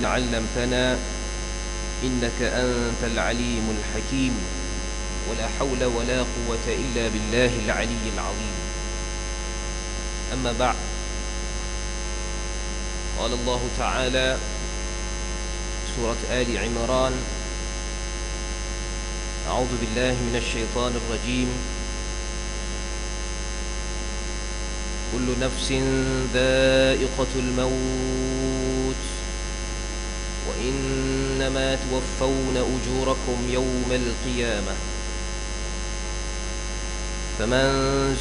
علمتنا إنك أنت العليم الحكيم ولا حول ولا قوة إلا بالله العلي العظيم. أما بعد، قال الله تعالى سورة آل عمران: أعوذ بالله من الشيطان الرجيم. كل نفس ذائقة الموت وإنما توفون أجوركم يوم القيامة فمن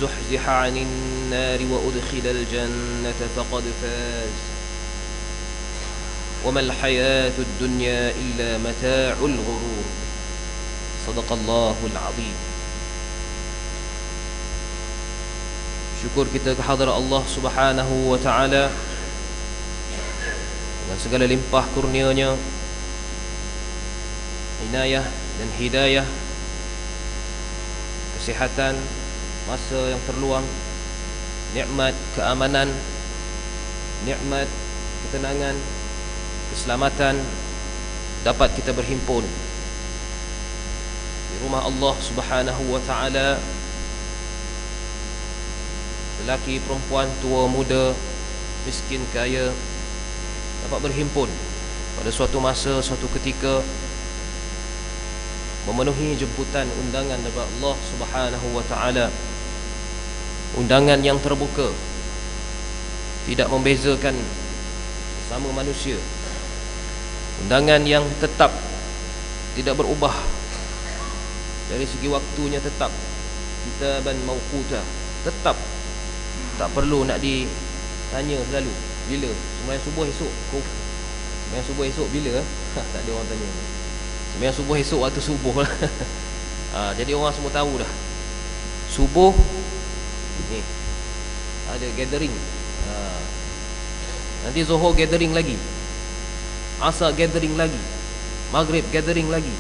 زحزح عن النار وأدخل الجنة فقد فاز وما الحياة الدنيا إلا متاع الغرور. صدق الله العظيم. Syukur kita kehadrat Allah Subhanahu wa taala dengan segala limpah kurnia-Nya, inayah dan hidayah, kesihatan, masa yang terluang, nikmat keamanan, nikmat ketenangan, keselamatan, dapat kita berhimpun di rumah Allah Subhanahu wa taala. Lelaki, perempuan, tua, muda, miskin, kaya dapat berhimpun pada suatu masa, suatu ketika, memenuhi jemputan undangan daripada Allah Subhanahu wa taala. Undangan yang terbuka, tidak membezakan sesama manusia. Undangan yang tetap, tidak berubah dari segi waktunya, tetap kitaban mawquta, tetap tak perlu nak ditanya selalu bila sembahyang subuh esok. Sembahyang subuh esok bila? Tak ada orang tanya. Sembahyang subuh esok waktu subuh lah. Jadi orang semua tahu dah. Subuh ni ada gathering. Nanti Zuhur gathering lagi, Asar gathering lagi, Maghrib gathering lagi,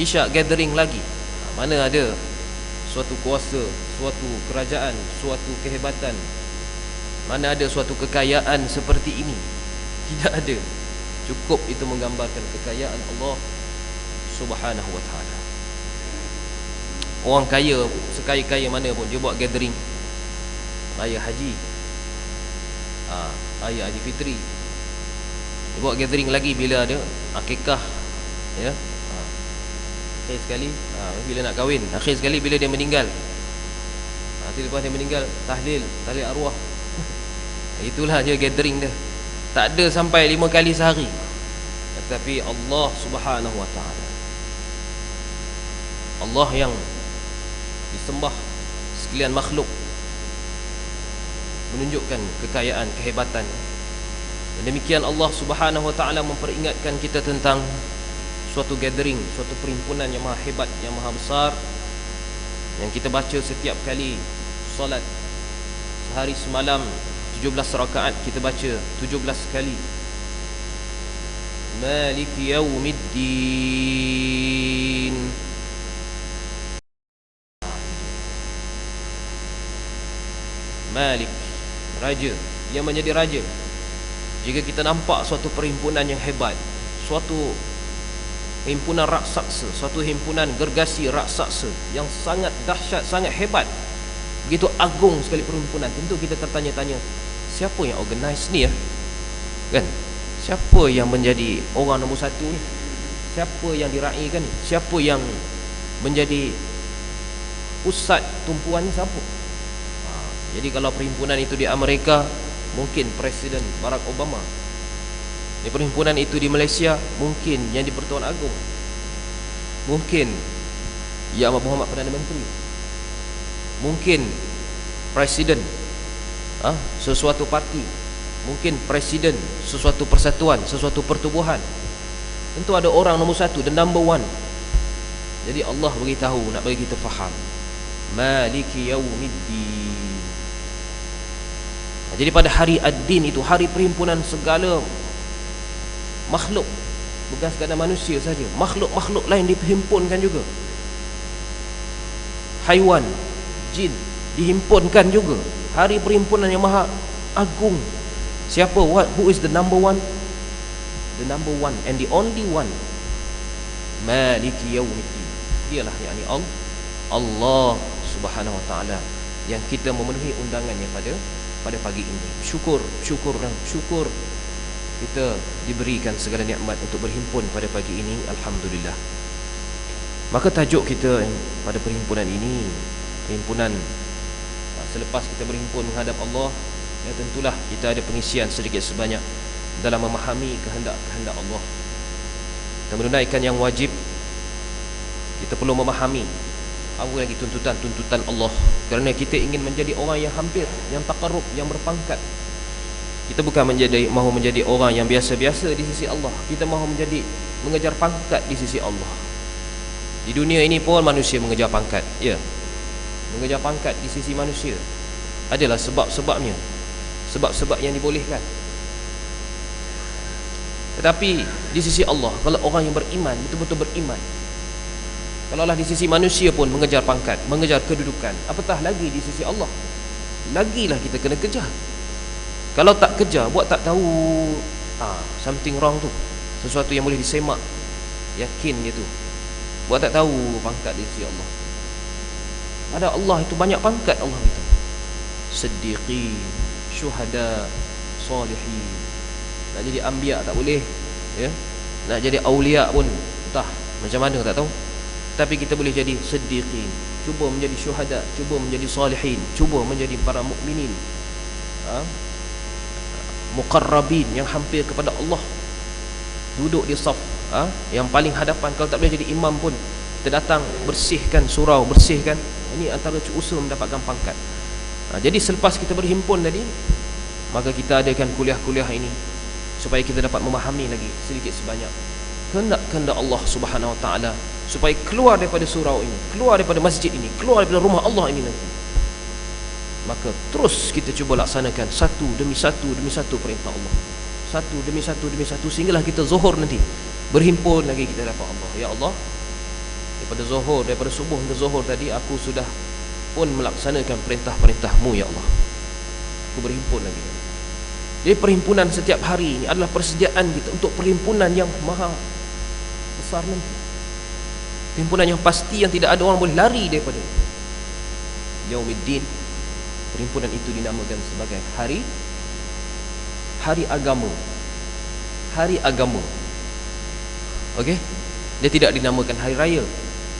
Isyak gathering lagi. Mana ada suatu kuasa, suatu kerajaan, suatu kehebatan, mana ada suatu kekayaan seperti ini? Tidak ada. Cukup itu menggambarkan kekayaan Allah Subhanahu wa taala. Orang kaya, sekaya-kaya mana pun, dia buat gathering raya haji, raya Haji Fitri. Dia buat gathering lagi bila ada akikah, ya. Akhir sekali bila nak kahwin, akhir sekali bila dia meninggal. Nanti lepas dia meninggal, tahlil arwah. Itulah dia gathering dia. Tak ada sampai 5 kali sehari. Tetapi Allah Subhanahu wa taala, Allah yang disembah sekalian makhluk, menunjukkan kekayaan, kehebatan. Dan demikian Allah Subhanahu wa taala memperingatkan kita tentang suatu gathering, suatu perhimpunan yang maha hebat, yang maha besar, yang kita baca setiap kali solat sehari semalam 17 rakaat, kita baca 17 kali Maliki Yaumiddin. Malik, raja, yang menjadi raja. Jika kita nampak suatu perhimpunan yang hebat, suatu himpunan raksasa, suatu himpunan gergasi raksasa yang sangat dahsyat, sangat hebat, begitu agung sekali perhimpunan, tentu kita tertanya-tanya, siapa yang organize ni ya? Kan? Siapa yang menjadi orang nombor satu ni? Siapa yang diraikan ni? Siapa yang menjadi pusat tumpuan ni? Siapa? Jadi kalau perhimpunan itu di Amerika, mungkin Presiden Barack Obama. Di perhimpunan itu di Malaysia, mungkin yang di Pertuan Agong, mungkin Yang Muhammad Perdana Menteri, mungkin Presiden sesuatu parti, mungkin Presiden sesuatu persatuan, sesuatu pertubuhan. Tentu ada orang nombor satu, the number one. Jadi Allah beritahu, nak bagi kita faham, Maliki Yaumiddin. Jadi pada hari Ad-Din itu, hari perhimpunan segala makhluk, bukan sekadar manusia saja, makhluk-makhluk lain dihimpunkan juga. Haiwan, jin dihimpunkan juga. Hari perhimpunan yang maha agung, Siapa? Who is the number one? The number one and the only one. Maliki yaumiddin. Dialah yakni Allah Subhanahu wa taala yang kita memenuhi undangannya pada pagi ini. Syukur kita diberikan segala nikmat untuk berhimpun pada pagi ini. Alhamdulillah. Maka tajuk kita pada perhimpunan ini, perhimpunan selepas kita berhimpun menghadap Allah, ya tentulah kita ada pengisian sedikit sebanyak dalam memahami kehendak Allah. Kita menunaikan yang wajib, kita perlu memahami apa lagi tuntutan Allah, kerana kita ingin menjadi orang yang hampir, yang taqarrub, yang berpangkat. Kita bukan mahu menjadi orang yang biasa-biasa di sisi Allah. Kita mahu mengejar pangkat di sisi Allah. Di dunia ini pun manusia mengejar pangkat, ya. Mengejar pangkat di sisi manusia adalah sebab-sebabnya, sebab-sebab yang dibolehkan. Tetapi di sisi Allah, kalau orang yang beriman, betul-betul beriman, kalaulah di sisi manusia pun mengejar pangkat, mengejar kedudukan, apatah lagi di sisi Allah. Lagilah kita kena kejar. Kalau tak kejar, buat tak tahu something wrong tu, sesuatu yang boleh disemak, yakin dia tu, buat tak tahu pangkat di sisi Allah. Ada Allah itu banyak pangkat. Allah itu siddiqin, syuhada, salihin. Nak jadi anbiya tak boleh, ya. Nak jadi aulia pun entah macam mana tak tahu. Tapi kita boleh jadi siddiqin, cuba menjadi syuhada, cuba menjadi salihin, cuba menjadi para mukminin, muqarrabin, yang hampir kepada Allah, duduk di saf yang paling hadapan. Kalau tak boleh jadi imam pun, kita datang bersihkan surau, bersihkan. Ini antara usaha mendapatkan pangkat. Jadi selepas kita berhimpun tadi, maka kita adakan kuliah-kuliah ini supaya kita dapat memahami lagi sedikit sebanyak kehendak Allah Subhanahu wa taala, supaya keluar daripada surau ini, keluar daripada masjid ini, keluar daripada rumah Allah ini nanti. Maka terus kita cuba laksanakan satu demi satu perintah Allah, satu demi satu, sehinggalah kita zuhur nanti berhimpun lagi kita dapat Allah. Ya Allah, daripada subuh hingga zuhur tadi aku sudah pun melaksanakan perintah-perintah-Mu ya Allah. Aku berhimpun lagi. Jadi perhimpunan setiap hari ini adalah persediaan kita untuk perhimpunan yang maha besar nanti, perhimpunan yang pasti, yang tidak ada orang boleh lari daripada. Yaumiddin, perhimpunan itu dinamakan sebagai hari agama. Hari agama. Okey? Dia tidak dinamakan hari raya,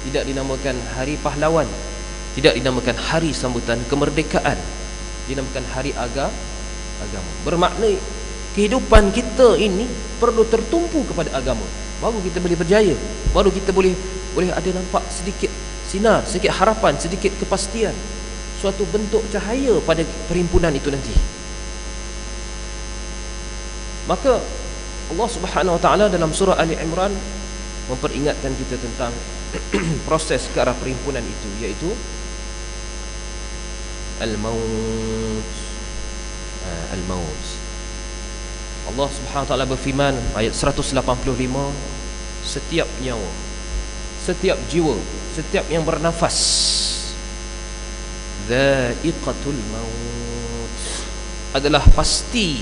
tidak dinamakan hari pahlawan, tidak dinamakan hari sambutan kemerdekaan, dinamakan hari agama. Bermakna kehidupan kita ini perlu tertumpu kepada agama, baru kita boleh berjaya, baru kita boleh ada nampak sedikit sinar, sedikit harapan, sedikit kepastian, suatu bentuk cahaya pada perhimpunan itu nanti. Maka Allah Subhanahu wa taala dalam surah Ali Imran memperingatkan kita tentang proses ke arah perhimpunan itu, iaitu al-maut. Allah Subhanahu wa taala berfirman ayat 185, setiap nyawa, setiap jiwa, setiap yang bernafas, dha'iqatul maut, adalah pasti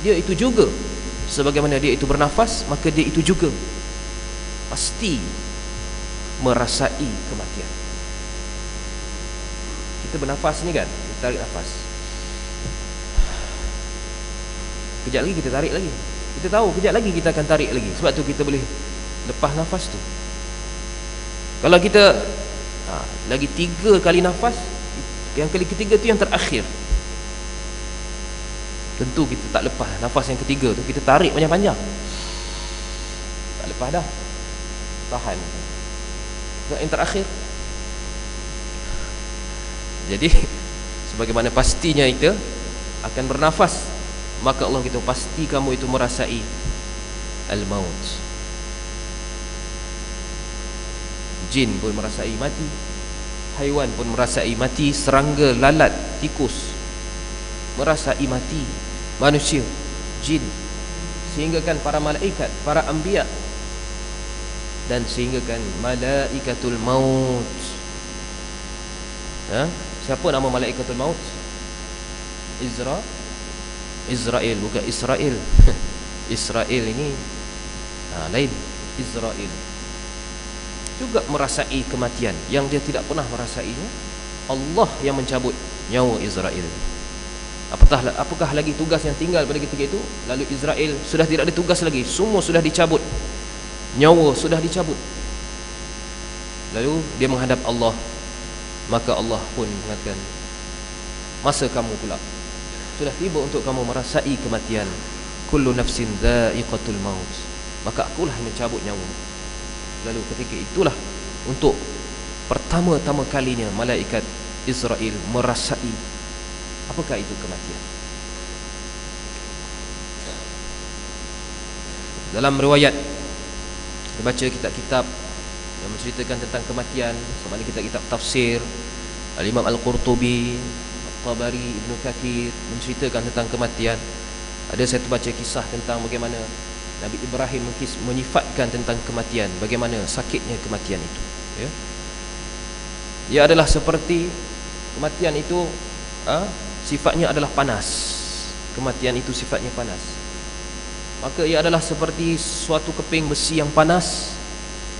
dia itu juga, sebagaimana dia itu bernafas, maka dia itu juga pasti merasai kematian. Kita bernafas ni kan, kita tarik nafas, kejap lagi kita tarik lagi, kita tahu kejap lagi kita akan tarik lagi. Sebab tu kita boleh lepas nafas tu. Kalau kita lagi 3 kali nafas, yang kali ketiga tu yang terakhir, tentu kita tak lepas nafas yang ketiga tu, kita tarik panjang-panjang, tak lepas dah, tahan yang terakhir. Jadi sebagaimana pastinya kita akan bernafas, maka Allah kita pasti kamu itu merasai al-maut. Jin pun merasai mati, haiwan pun merasai mati, serangga, lalat, tikus merasai mati, manusia, jin, sehinggakan para malaikat, para anbiya, dan sehinggakan malaikatul maut. Siapa nama malaikatul maut? Israel, bukan Israel. Israel ini lain. Israel juga merasai kematian yang dia tidak pernah merasainya. Allah yang mencabut nyawa Israel. Apakah lagi tugas yang tinggal pada ketika itu? Lalu Israel sudah tidak ada tugas lagi, semua sudah dicabut, nyawa sudah dicabut. Lalu dia menghadap Allah, maka Allah pun mengatakan, masa kamu pula sudah tiba untuk kamu merasai kematian. Kullu nafsin dha'iqatul maut, maka akulah yang mencabut nyawa. Lalu ketika itulah untuk pertama-tama kalinya malaikat Israel merasai apakah itu kematian. Dalam riwayat kita baca kitab-kitab yang menceritakan tentang kematian, sama ada kitab-kitab tafsir, Al-Imam Al-Qurtubi, Tabari, Ibn Kathir menceritakan tentang kematian. Ada saya terbaca kisah tentang bagaimana Nabi Ibrahim menyifatkan tentang kematian, bagaimana sakitnya kematian itu, ya. Ia adalah seperti kematian itu sifatnya adalah panas. Kematian itu sifatnya panas. Maka ia adalah seperti suatu keping besi yang panas.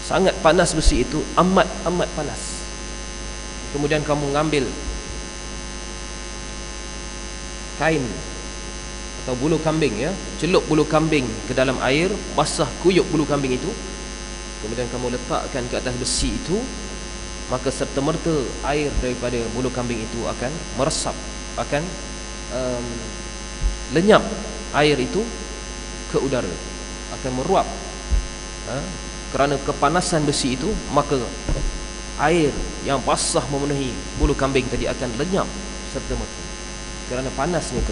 Sangat panas besi itu, amat panas. Kemudian kamu mengambil kain atau bulu kambing, ya, celup bulu kambing ke dalam air, basah kuyup bulu kambing itu, kemudian kamu letakkan ke atas besi itu, maka serta-merta air daripada bulu kambing itu akan meresap, akan lenyap air itu ke udara, akan meruap. Kerana kepanasan besi itu, maka air yang basah memenuhi bulu kambing tadi akan lenyap serta-merta kerana panasnya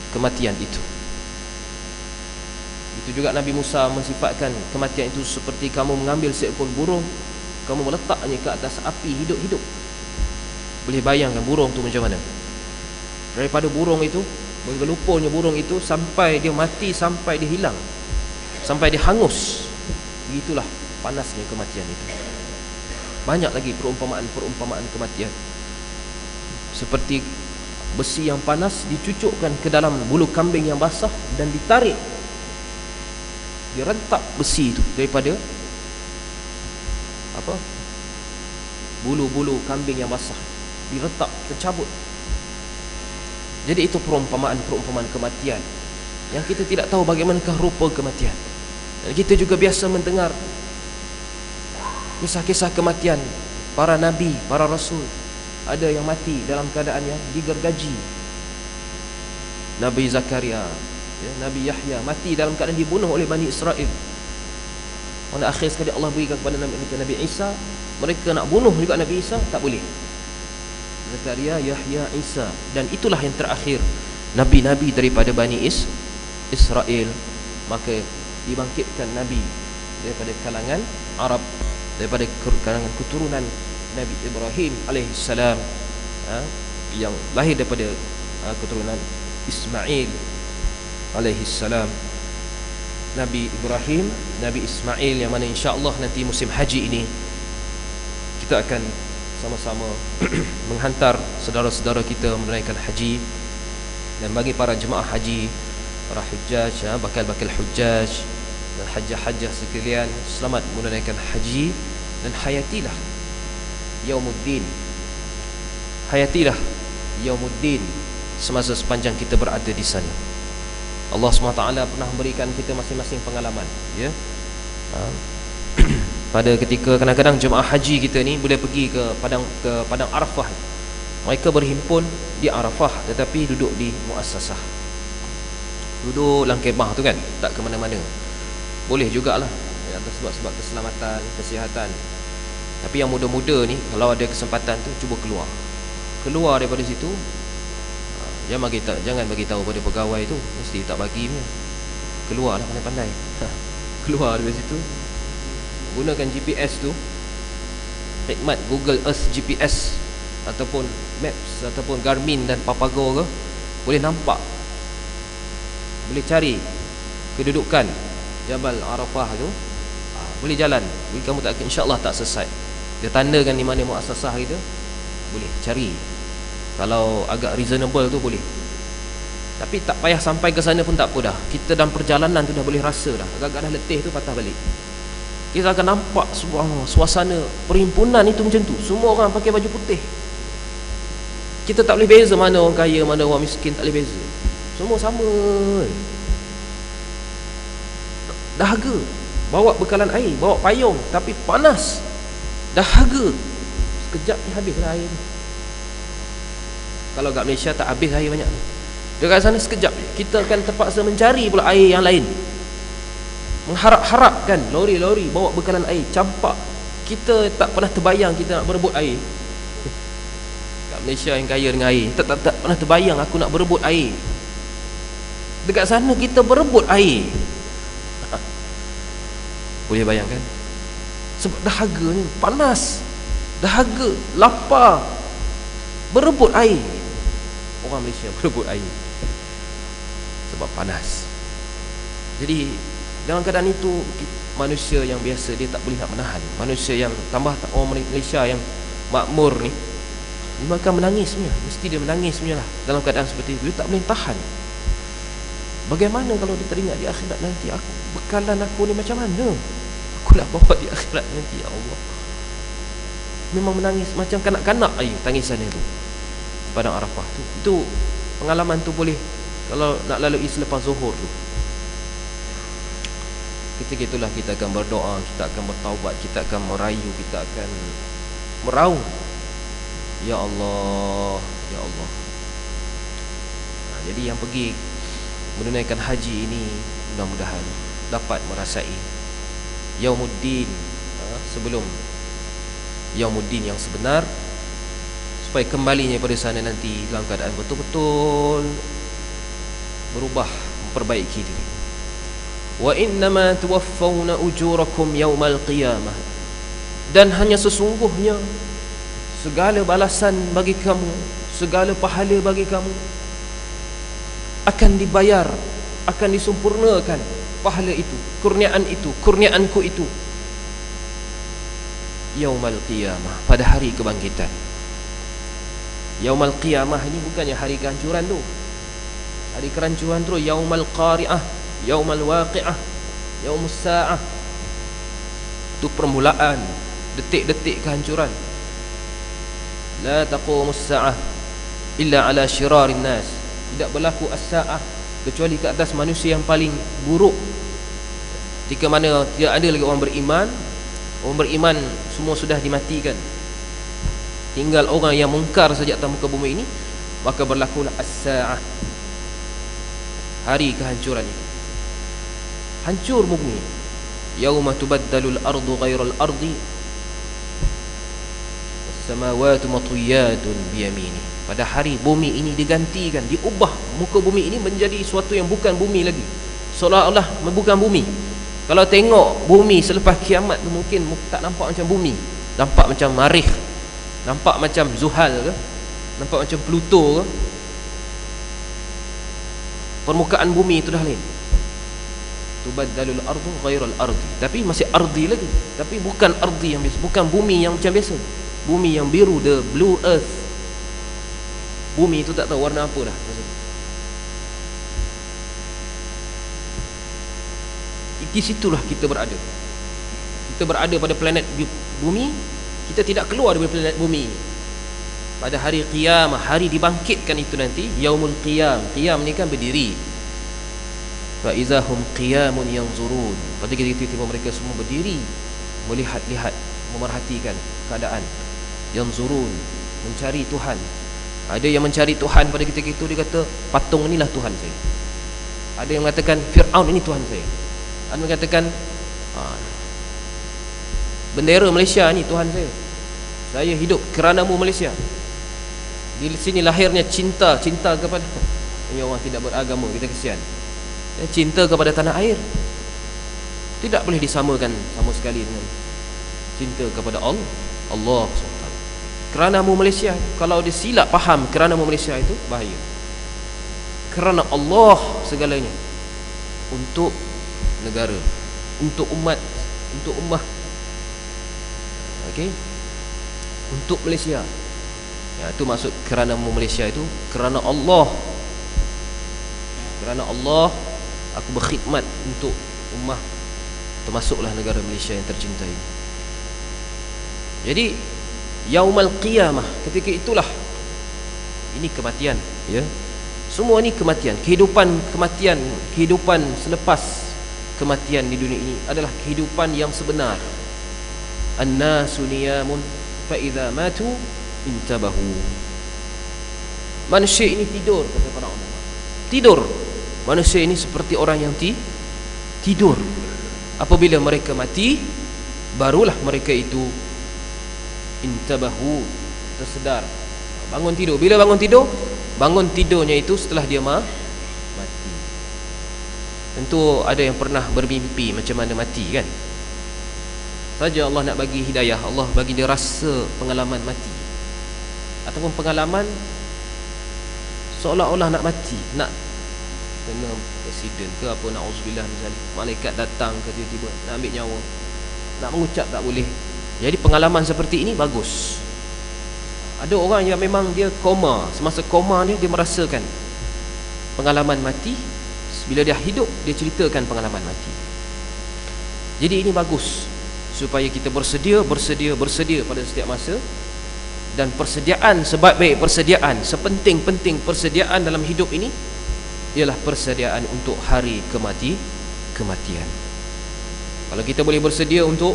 kematian itu. Itu juga Nabi Musa mensifatkan kematian itu seperti kamu mengambil seekor burung, kamu meletaknya ke atas api hidup-hidup. Boleh bayangkan burung tu macam mana? Daripada burung itu, bergelumpurnya burung itu sampai dia mati, sampai dia hilang, sampai dia hangus. Begitulah panasnya kematian itu. Banyak lagi perumpamaan kematian. Seperti besi yang panas dicucukkan ke dalam bulu kambing yang basah dan ditarik, direntak besi itu daripada bulu-bulu kambing yang basah, diretak, tercabut. Jadi itu perumpamaan kematian yang kita tidak tahu bagaimanakah rupa kematian. Dan kita juga biasa mendengar kisah-kisah kematian para nabi, para rasul. Ada yang mati dalam keadaan yang digergaji. Nabi Zakaria, ya, Nabi Yahya mati dalam keadaan dibunuh oleh Bani Israel. Pada akhir sekali Allah berikan kepada Nabi Isa, mereka nak bunuh juga Nabi Isa, tak boleh. Zakaria, Yahya, Isa, dan itulah yang terakhir nabi-nabi daripada Bani Israel. Maka dibangkitkan nabi daripada kalangan Arab, daripada kalangan keturunan Nabi Ibrahim alaihissalam, yang lahir daripada keturunan Ismail alaihissalam. Nabi Ibrahim, Nabi Ismail, yang mana insya-Allah nanti musim haji ini kita akan sama-sama menghantar saudara-saudara kita menunaikan haji. Dan bagi para jemaah haji, para hujjaj, bakal-bakal hujjaj dan hajjah-hajjah sekalian, selamat menunaikan haji dan hayatilah Yaumuddin. Hayatilah Yaumuddin semasa sepanjang kita berada di sana. Allah SWT pernah memberikan kita masing-masing pengalaman, ya. Pada ketika kadang-kadang jemaah haji kita ni boleh pergi ke padang Arafah. Mereka berhimpun di Arafah tetapi duduk di muassasah, duduk dalam kemah tu kan, tak ke mana-mana. Boleh jugalah, ya, atas sebab keselamatan, kesihatan. Tapi yang muda-muda ni, kalau ada kesempatan tu, cuba keluar daripada situ. Jangan bagi tahu pada pegawai tu, mesti tak bagi punya. Keluarlah pandai-pandai. Keluar daripada situ, gunakan GPS tu, khidmat Google Earth GPS ataupun Maps ataupun Garmin dan Papago ke, boleh nampak, boleh cari kedudukan Jabal Arafah tu, boleh jalan. Bagi kamu tak, insya-Allah tak sesat. Dia tandakan di mana muassasah kita, boleh cari. Kalau agak reasonable tu boleh. Tapi tak payah sampai ke sana pun tak apa dah. Kita dalam perjalanan tu dah boleh rasa dah. Agak-agak dah letih tu patah balik. Kita akan nampak sebuah suasana perhimpunan itu macam tu. Semua orang pakai baju putih. Kita tak boleh beza mana orang kaya, mana orang miskin, tak boleh beza. Semua sama. Dahaga. Bawa bekalan air, bawa payung, tapi panas. Dahaga. Sekejap ni habislah air ni. Kalau kat Malaysia tak habis air banyak. Dekat sana sekejap kita akan terpaksa mencari pula air yang lain. Mengharap-harapkan lori-lori bawa bekalan air, campak. Kita tak pernah terbayang kita nak berebut air. Kat Malaysia yang kaya dengan air, tak pernah terbayang aku nak berebut air. Dekat sana kita berebut air. Boleh bayangkan? Sebab dahaganya panas, dahaga, lapar, berebut air. Orang Malaysia berebut air sebab panas. Jadi dalam keadaan itu, manusia yang biasa dia tak boleh nak menahan. Manusia yang tambah orang Malaysia yang makmur ni, dia akan menangis punya. Mesti dia menangis punya lah. Dalam keadaan seperti itu, dia tak boleh tahan. Bagaimana kalau dia teringat di akhirat nanti, bekalan aku ni macam mana aku nak bawa di akhirat nanti, ya Allah. Memang menangis macam kanak-kanak air tangisan itu Padang Arafah tu. Itu pengalaman tu boleh kalau nak lalui selepas zuhur tu. Ketika itulah kita akan berdoa, kita akan bertaubat, kita akan merayu, kita akan meraung, ya Allah, ya Allah. Jadi yang pergi menunaikan haji ini mudah-mudahan dapat merasai Yaumuddin sebelum Yaumuddin yang sebenar, supaya kembalinya pada sana nanti dalam keadaan betul-betul berubah, memperbaiki diri. Wa innama tuwaffawna ujurakum yaumal qiyamah, dan hanya sesungguhnya segala balasan bagi kamu, segala pahala bagi kamu akan dibayar, akan disempurnakan pahala itu, kurniaanku itu yaumal qiyamah, pada hari kebangkitan. Yaumal qiyamah ini bukannya hari kehancuran tu. Hari kehancuran tu yaumal qari'ah, yaumal waqi'ah, yaumus sa'ah. Itu permulaan detik-detik kehancuran. La taqumus sa'ah illa ala syirarin nas. Tidak berlaku as-sa'ah kecuali ke atas manusia yang paling buruk. Ketika mana tidak ada lagi orang beriman. Orang beriman semua sudah dimatikan, tinggal orang yang mungkar saja atas muka bumi ini, maka berlakulah as-sa'ah, hari kehancuran ini. Hancur bumi. Yauma tubaddalul ardu ghairal ardi was-samawati matwiyatun biyamini. Pada hari bumi ini digantikan, diubah muka bumi ini menjadi sesuatu yang bukan bumi lagi, seolah-olah bukan bumi. Kalau tengok bumi selepas kiamat tu mungkin tak nampak macam bumi, nampak macam Marikh, nampak macam Zuhal ke, nampak macam Pluto ke. Permukaan bumi itu dah lain. Tubaddalul ardu ghairal ardi, tapi masih ardi lagi, tapi bukan ardi yang biasa, bukan bumi yang macam biasa. Bumi yang biru, the blue earth. Bumi itu tak tahu warna apa dah. Di situlah kita berada. Kita berada pada planet bumi. Kita tidak keluar dari planet bumi. Pada hari qiyamah, hari dibangkitkan itu nanti, yaumul qiyam. Qiyam ni kan berdiri. Fa izahum qiyamun yanzurun. Pada ketika itu mereka semua berdiri, melihat-lihat, memerhatikan keadaan. Yanzurun, mencari Tuhan. Ada yang mencari Tuhan pada ketika itu, dia kata patung inilah Tuhan saya. Ada yang mengatakan Fir'aun ini Tuhan saya. Ada yang mengatakan bendera Malaysia ni Tuhan saya. Saya hidup keranamu Malaysia. Di sini lahirnya cinta kepada ini orang tidak beragama, kita kesian. Cinta kepada tanah air tidak boleh disamakan sama sekali dengan cinta kepada Allah SWT. Keranamu Malaysia, kalau dia silap faham keranamu Malaysia itu bahaya. Kerana Allah segalanya, untuk negara, untuk umat, untuk ummah, okey, untuk Malaysia. Ya, itu maksud kerana Malaysia itu kerana Allah. Kerana Allah, aku berkhidmat untuk ummah, termasuklah negara Malaysia yang tercinta ini. Jadi Yaumal Qiyamah, ketika itulah, ini kematian, ya. Semua ini kematian, kematian, kehidupan selepas kematian di dunia ini adalah kehidupan yang sebenar. An-nasu niyamun fa idza matu intabahu. Manusia ini tidur, kata para ulama. Tidur. Manusia ini seperti orang yang tidur. Apabila mereka mati, barulah mereka itu intabahu, tersedar, bangun tidur. Bila bangun tidur? Bangun tidurnya itu setelah dia mati. Tentu ada yang pernah bermimpi macam mana mati, kan? Saja Allah nak bagi hidayah, Allah bagi dia rasa pengalaman mati, ataupun pengalaman seolah-olah nak mati, nak kena presiden ke apa, na'udzubillah misalnya, malaikat datang ke tiba-tiba nak ambil nyawa, nak mengucap tak boleh. Jadi pengalaman seperti ini bagus. Ada orang yang memang dia koma, semasa koma dia merasakan pengalaman mati. Bila dia hidup, dia ceritakan pengalaman mati. Jadi ini bagus, supaya kita bersedia pada setiap masa. Dan persediaan, sebaik-baik persediaan, sepenting-penting persediaan dalam hidup ini ialah persediaan untuk hari kematian. Kalau kita boleh bersedia untuk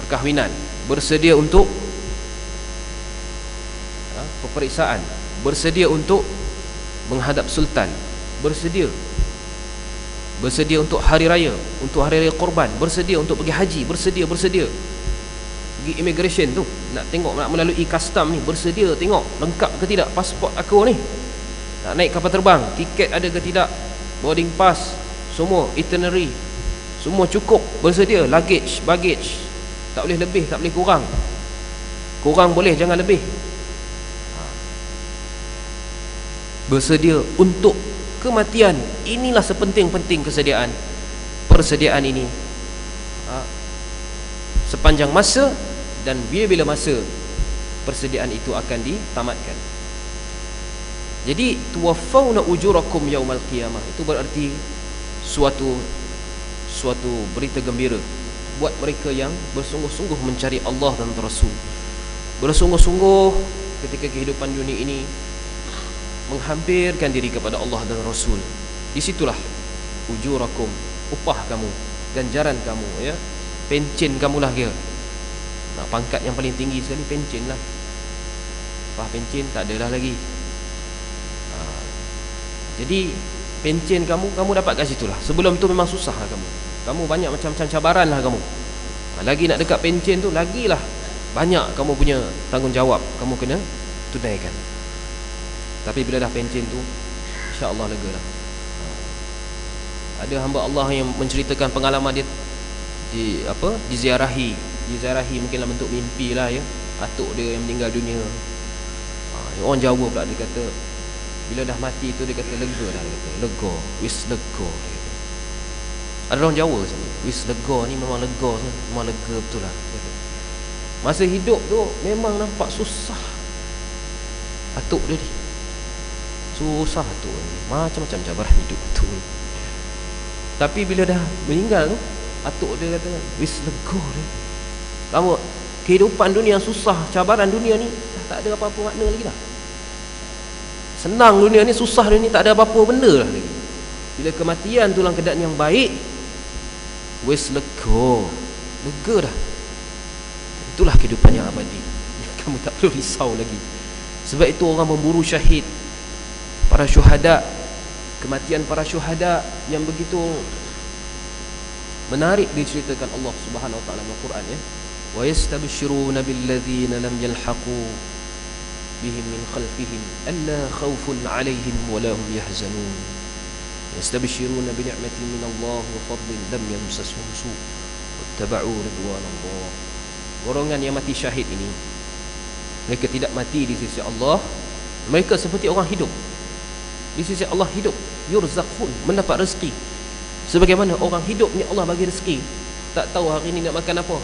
perkahwinan, bersedia untuk peperiksaan, bersedia untuk menghadap sultan, bersedia untuk hari raya, korban, bersedia untuk pergi haji, bersedia pergi immigration tu, nak tengok, nak melalui custom ni, bersedia tengok lengkap ke tidak pasport aku ni, nak naik kapal terbang, tiket ada ke tidak, boarding pass, semua itinerary, semua cukup, bersedia. Baggage tak boleh lebih, tak boleh kurang boleh, jangan lebih. Bersedia untuk kematian. Inilah sepenting-penting persediaan ini, sepanjang masa. Dan bila masa persediaan itu akan ditamatkan. Jadi tuwaffawna ujurakum yaumal qiyamah, itu berarti suatu berita gembira buat mereka yang bersungguh-sungguh mencari Allah dan Rasul, bersungguh-sungguh ketika kehidupan dunia ini menghampirkan diri kepada Allah dan Rasul. Di situlah ujurakum, upah kamu, ganjaran kamu, ya, pencen kamulah dia. Nah, pangkat yang paling tinggi sekali pencen lah. Upah pencen tak adalah lagi. Jadi pencen kamu dapat kat situlah. Sebelum tu memang susah lah kamu banyak macam-macam cabaran lah kamu. Lagi nak dekat pencen tu, lagilah banyak kamu punya tanggungjawab kamu kena tunaikan. Tapi bila dah pencen tu, insya-Allah lega lah. Ada hamba Allah yang menceritakan pengalaman dia diziarahi mungkin dalam bentuk mimpi lah, ya, atuk dia yang meninggal dunia. Orang Jawa pula dia kata, bila dah mati tu dia kata lega dah, dia kata lega, wis lega. Ada orang Jawa sini, wis lega ni memang lega tu, memang lega betul lah. Masa hidup tu memang nampak susah atuk dia ni, susah atuk ni, macam-macam cabaran hidup tu. Tapi bila dah meninggal tu, atuk dia kata wis lega dia. Kamu kehidupan dunia susah, cabaran dunia ni dah tak ada apa-apa makna lagi dah. Senang dunia ni, susah dunia ni, tak ada apa-apa benda lah lagi. Bila kematian tu dalam keadaan yang baik, wis lega dah. Itulah kehidupan yang abadi. Kamu tak perlu risau lagi. Sebab itu orang memburu syahid, para syuhada, kematian para syuhada yang begitu menarik diceritakan Allah Subhanahu wa taala dalam Al-Quran, ya. Wa yastabshiruna billadzina lam yalhaqu bihim min khalfihim alla khawfun 'alaihim wa la hum yahzanun. Yastabshiruna bi ni'matin min Allah wa fadlin lam yamsasuhum su' wattaba'u ridwanallah. Golongan yang mati syahid ini, mereka tidak mati di sisi Allah, mereka seperti orang hidup. Di sisi Allah hidup, yurzaqun, mendapat rezeki. Sebagaimana orang hidup ni Allah bagi rezeki, tak tahu hari ni nak makan apa.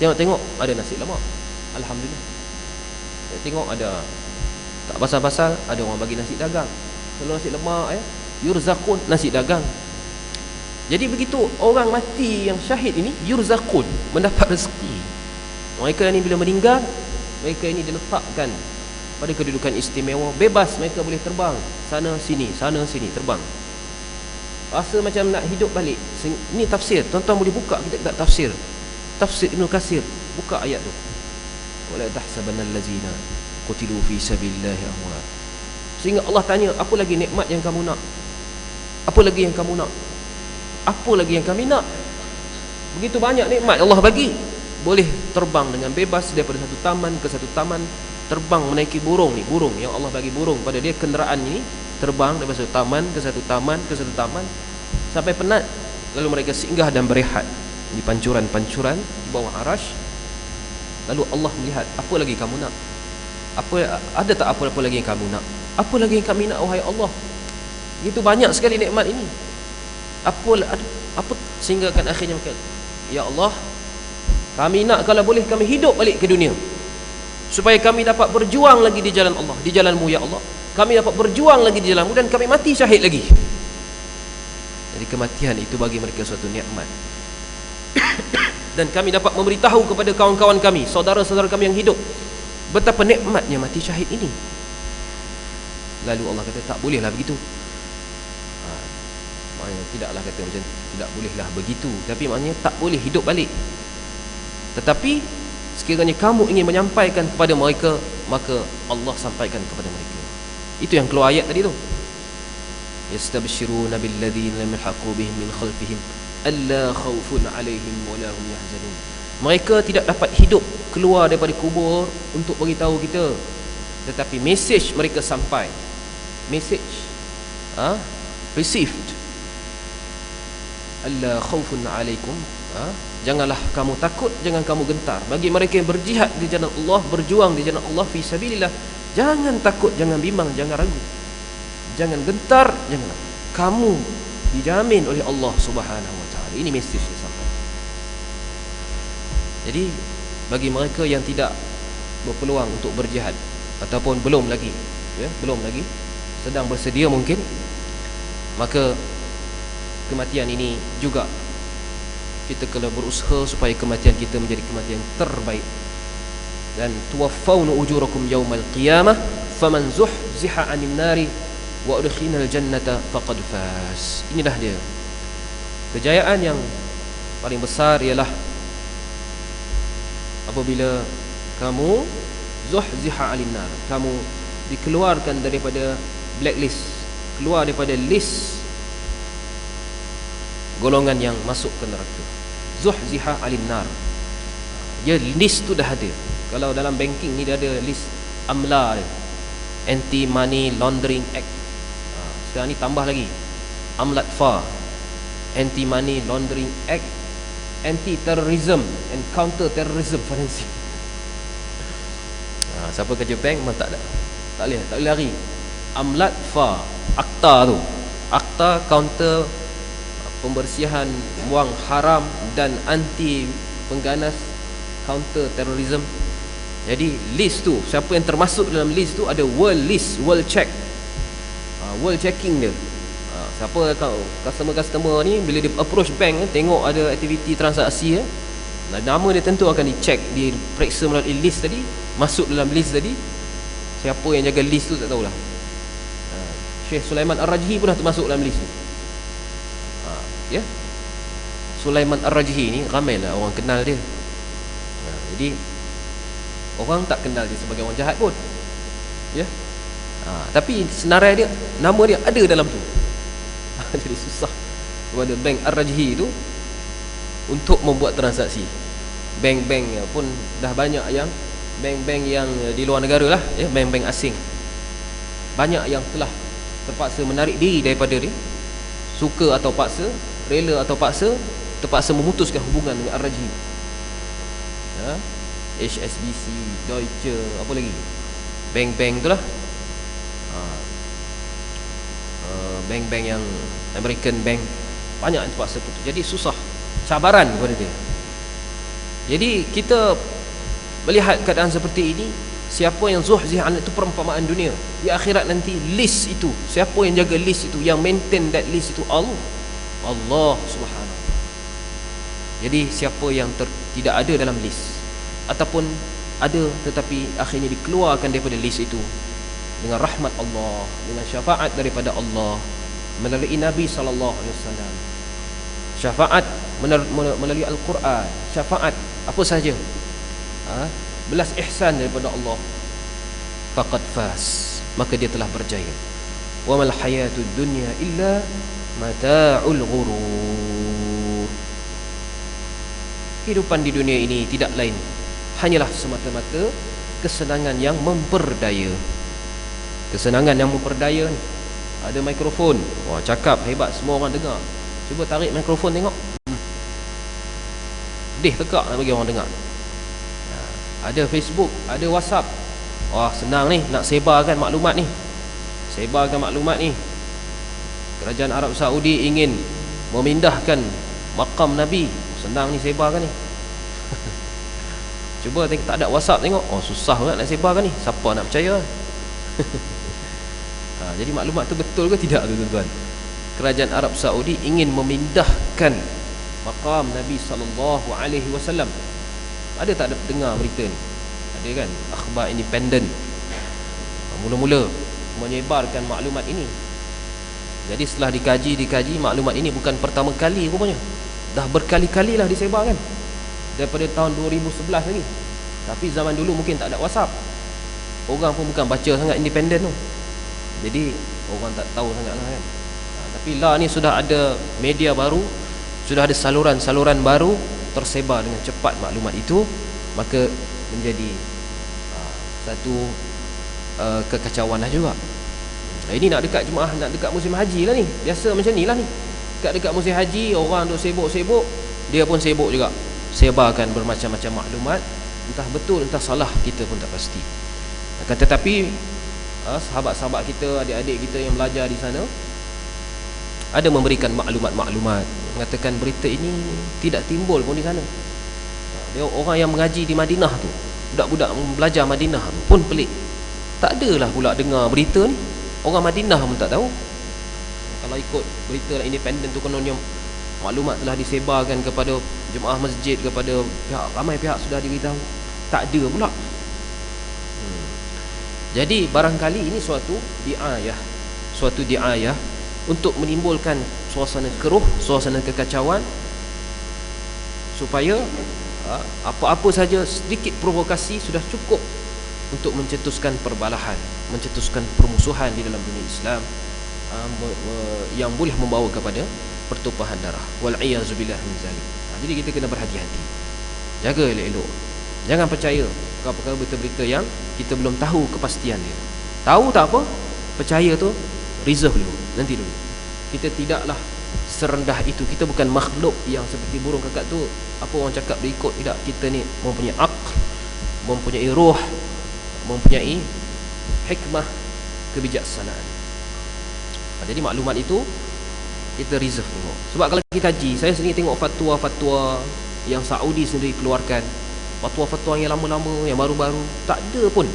Tengok ada nasi lemak, alhamdulillah. Tengok ada tak basah-basah, ada orang bagi nasi dagang. Telur nasi lemak yurzaqun, nasi dagang. Jadi begitu orang mati yang syahid ini, yurzaqun, mendapat rezeki. Mereka ini bila meninggal, mereka ini diletakkan pada kedudukan istimewa, bebas, mereka boleh terbang sana sini terbang. Rasa macam nak hidup balik. Ini tafsir, tuan-tuan boleh buka kitab tafsir Ibnu Katsir, buka ayat tu. Wala tahsabannal ladzina qutilu fi sabilillahi amwat. Sehingga Allah tanya, apa lagi nikmat yang kamu nak? Apa lagi yang kamu nak? Apa lagi yang kami nak? Begitu banyak nikmat Allah bagi. Boleh terbang dengan bebas daripada satu taman ke satu taman, terbang menaiki burung ni, burung yang Allah bagi burung pada dia, kenderaan ini terbang daripada satu taman ke satu taman ke satu taman sampai penat, lalu mereka singgah dan berehat di pancuran-pancuran di bawah arash. Lalu Allah melihat, apa lagi kamu nak? Ada tak apa-apa lagi yang kamu nak? Apa lagi yang kami nak, wahai Allah? Itu banyak sekali nikmat ini. Apa sehingga kan akhirnya mereka, ya Allah, kami nak kalau boleh kami hidup balik ke dunia supaya kami dapat berjuang lagi di jalan Allah, di jalan-Mu ya Allah. Kami dapat berjuang lagi di jalan-Mu dan kami mati syahid lagi. Jadi kematian itu bagi mereka suatu nikmat. Dan kami dapat memberitahu kepada kawan-kawan kami, saudara-saudara kami yang hidup, betapa nikmatnya mati syahid ini. Lalu Allah kata, tak bolehlah begitu. Maknanya tidaklah kata macam tidak bolehlah begitu, tapi maknanya tak boleh hidup balik. Tetapi sekiranya kamu ingin menyampaikan kepada mereka, maka Allah sampaikan kepada mereka. Itu yang keluar ayat tadi tu. Yastabshiruna billadzina lam yalhaqu bihim min khalfihim alla khaufun 'alaihim wa la hum yahzanun. Mereka tidak dapat hidup keluar daripada kubur untuk beritahu kita, tetapi message mereka sampai. Message received. Alla khaufun 'alaikum, janganlah kamu takut, jangan kamu gentar. Bagi mereka yang berjihad di jalan Allah, berjuang di jalan Allah fi sabilillah, jangan takut, jangan bimbang, jangan ragu, jangan gentar, jangan. Kamu dijamin oleh Allah Subhanahu wa taala. Ini mesej yang sampai. Jadi bagi mereka yang tidak berpeluang untuk berjihad ataupun belum lagi sedang bersedia mungkin, maka kematian ini juga kita kena berusaha supaya kematian kita menjadi kematian terbaik. Dan tuwaffawna ujurakum yawmal qiyamah faman zuhziha 'anil nari wa udkhilal jannata faqad faz. Inilah dia kejayaan yang paling besar, ialah apabila kamu zuhziha 'anil nar, kamu dikeluarkan daripada blacklist, keluar daripada list golongan yang masuk ke neraka. Zuhziha 'anil nar, dia list tu dah ada. Kalau dalam banking ni dia ada list AMLA dia, Anti Money Laundering Act. Sekarang ni tambah lagi AMLATFA, Anti Money Laundering Act, Anti Terrorism and Counter Terrorism Financing. Siapa kerja bank memang tak boleh lari. AMLATFA, akta tu, akta counter pembersihan wang haram dan anti pengganas counter terrorism. Jadi list tu, siapa yang termasuk dalam list tu, ada world list, world check, world checking dia. Siapa customer ni bila dia approach bank, tengok ada aktiviti transaksi, nama dia tentu akan dicek, diperiksa melalui list tadi, masuk dalam list tadi. Siapa yang jaga list tu tak tahulah. Syekh Sulaiman Ar-Rajhi pun dah termasuk dalam list tu. Sulaiman Ar-Rajhi ni ramailah orang kenal dia. Jadi orang tak kenal dia sebagai orang jahat pun, tapi senarai dia, nama dia ada dalam tu. Jadi susah kepada bank Ar-Rajhi tu untuk membuat transaksi. Bank-bank pun dah banyak yang bank-bank yang di luar negara lah, bank-bank asing, banyak yang telah terpaksa menarik diri daripada dia, suka atau paksa, rela atau paksa, terpaksa memutuskan hubungan dengan Ar-Rajhi. HSBC, Deutsche, apa lagi, bank-bank tu lah, bank-bank yang American bank, banyak yang terpaksa putus. Jadi susah, cabaran kepada dia. Jadi kita melihat keadaan seperti ini, Siapa yang zuhzih an, itu perumpamaan dunia. Di akhirat nanti list itu, siapa yang jaga list itu, yang maintain that list itu? Allah Subhanahu. Jadi siapa yang tidak ada dalam list, ataupun ada tetapi akhirnya dikeluarkan daripada list itu dengan rahmat Allah, dengan syafaat daripada Allah melalui Nabi sallallahu alaihi wasallam, syafaat melalui Al-Quran, syafaat apa saja, belas ihsan daripada Allah, faqad faz, maka dia telah berjaya. Wa mal hayatud dunya illa mata'ul ghurur. Kehidupan di dunia ini tidak lain hanyalah semata-mata kesenangan yang memperdaya. Kesenangan yang memperdaya ni, ada mikrofon, wah cakap hebat, semua orang dengar. Cuba tarik mikrofon tengok, deh tegak nak bagi orang dengar. Ada Facebook, ada WhatsApp, wah senang ni nak sebarkan maklumat ni. Kerajaan Arab Saudi ingin memindahkan makam Nabi, senang ni sebarkan ni. Cuba tengok, tak ada WhatsApp tengok, oh susah banget nak sebarkan ni, siapa nak percaya? Jadi maklumat tu betul ke tidak tu tuan-tuan? Kerajaan Arab Saudi ingin memindahkan makam Nabi sallallahu alaihi wasallam. Ada tak ada dengar berita ni? Ada kan? Akhbar independen mula-mula menyebarkan maklumat ini. Jadi setelah dikaji, maklumat ini bukan pertama kali rupanya, dah berkali-kali lah disebarkan daripada tahun 2011 lagi. Tapi zaman dulu mungkin tak ada WhatsApp, orang pun bukan baca sangat independen tu, jadi orang tak tahu sangat lah kan. Tapi lah ni sudah ada media baru, sudah ada saluran-saluran baru, tersebar dengan cepat maklumat itu, maka menjadi satu kekacauan lah juga. Ini nak dekat jemaah, nak dekat musim haji lah ni, biasa macam ni lah ni. Dekat musim haji, orang duk sibuk-sibuk, dia pun sibuk juga sebarkan bermacam-macam maklumat, entah betul entah salah kita pun tak pasti. Akan tetapi sahabat-sahabat kita, adik-adik kita yang belajar di sana ada memberikan maklumat-maklumat, mengatakan berita ini tidak timbul pun di sana. Dia orang yang mengaji di Madinah tu, budak-budak belajar Madinah tu pun pelik, tak adalah pula dengar berita ni. Orang Madinah pun tak tahu. Kalau ikut berita independen tu, kononnya maklumat telah disebarkan kepada jemaah masjid, kepada pihak, ramai pihak sudah diberitahu, tak ada pula. Jadi barangkali ini suatu diayah untuk menimbulkan suasana keruh, suasana kekacauan, supaya apa-apa saja sedikit provokasi sudah cukup untuk mencetuskan perbalahan, mencetuskan permusuhan di dalam dunia Islam, yang boleh membawa kepada pertumpahan darah. Wal'iyazubillah min zalik. Jadi kita kena berhati-hati, jaga elok-elok, jangan percaya perkara-perkara berita-berita yang kita belum tahu kepastian dia. Tahu tak apa, percaya tu reserve dulu, nanti dulu. Kita tidaklah serendah itu. Kita bukan makhluk yang seperti burung kakak tu, apa orang cakap berikut. Tidak, kita ni mempunyai akal, mempunyai ruh, mempunyai hikmah, kebijaksanaan. Jadi maklumat itu kita reserve tengok. Sebab kalau kita kaji, saya sendiri tengok fatwa-fatwa yang Saudi sendiri keluarkan, fatwa-fatwa yang lama-lama, yang baru-baru, tak ada pun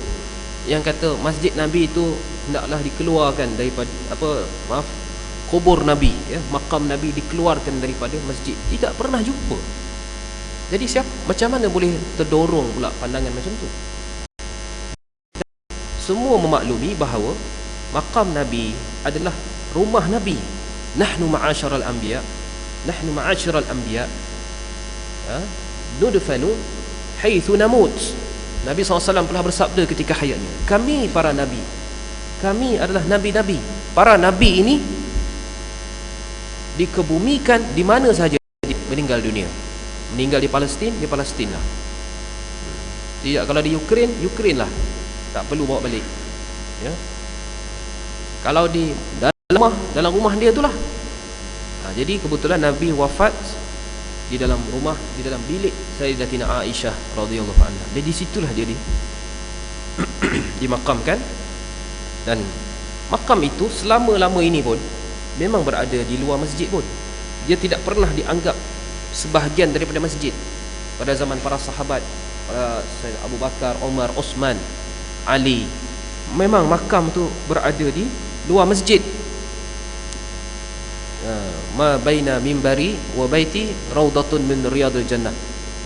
yang kata masjid Nabi itu hendaklah dikeluarkan daripada kubur Nabi, makam Nabi dikeluarkan daripada masjid. Tidak pernah jumpa. Jadi macam mana boleh terdorong pula pandangan macam tu? Semua memaklumi bahawa makam Nabi adalah rumah Nabi. Nahnu ma'asyiral anbiya, nudfanu haitsu namut. Nabi SAW telah bersabda ketika hayatnya, kami para nabi, kami adalah nabi-nabi. Para nabi ini dikebumikan di mana saja meninggal dunia. Meninggal di Palestin, di Palestin lah. Tidak, kalau di Ukraine, Ukraine lah, tak perlu bawa balik, ya. Kalau di dalam rumah dia itulah. Jadi kebetulan Nabi wafat di dalam rumah, di dalam bilik Sayyidatina Aisyah radhiyallahu anha. Jadi situlah dia dimakamkan. Dan makam itu selama-lama ini pun memang berada di luar masjid pun. Dia tidak pernah dianggap sebahagian daripada masjid. Pada zaman para sahabat, para Abu Bakar, Umar, Osman, Ali. Memang makam tu berada di luar masjid. Ma baina mimbari wa baiti raudatun min riyadil jannah.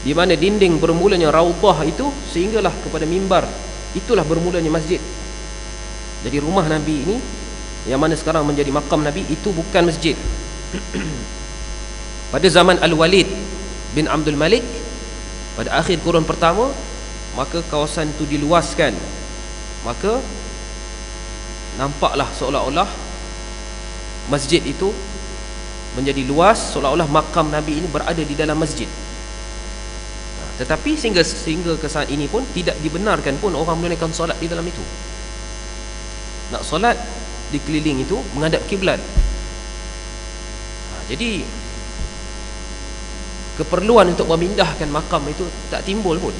Di mana dinding bermulanya raudah itu sehinggalah kepada mimbar, itulah bermulanya masjid. Jadi rumah Nabi ini yang mana sekarang menjadi makam Nabi itu bukan masjid. Pada zaman Al-Walid bin Abdul Malik, pada akhir kurun pertama, maka kawasan itu diluaskan. Maka nampaklah seolah-olah masjid itu menjadi luas, seolah-olah makam Nabi ini berada di dalam masjid. Tetapi sehingga ke saat ini pun tidak dibenarkan pun orang menunaikan solat di dalam itu. Nak solat di keliling itu menghadap kiblat. Jadi keperluan untuk memindahkan makam itu tak timbul pun.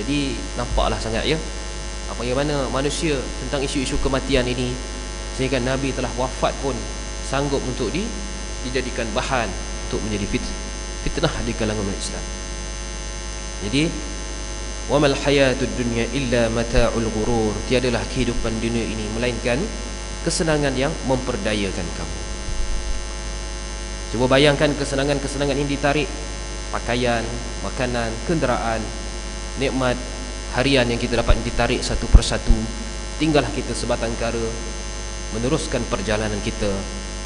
Jadi nampaklah sangat ya bagaimana manusia tentang isu-isu kematian ini, sehingga Nabi telah wafat pun sanggup untuk dijadikan bahan untuk menjadi fitnah di kalangan umat Islam. Jadi wa mal hayatud dunya illa mata'ul ghurur, tiadalah kehidupan dunia ini melainkan kesenangan yang memperdayakan kamu. Cuba bayangkan kesenangan-kesenangan ini ditarik, pakaian, makanan, kenderaan, nikmat harian yang kita dapat ditarik satu persatu, tinggallah kita sebatang kara meneruskan perjalanan kita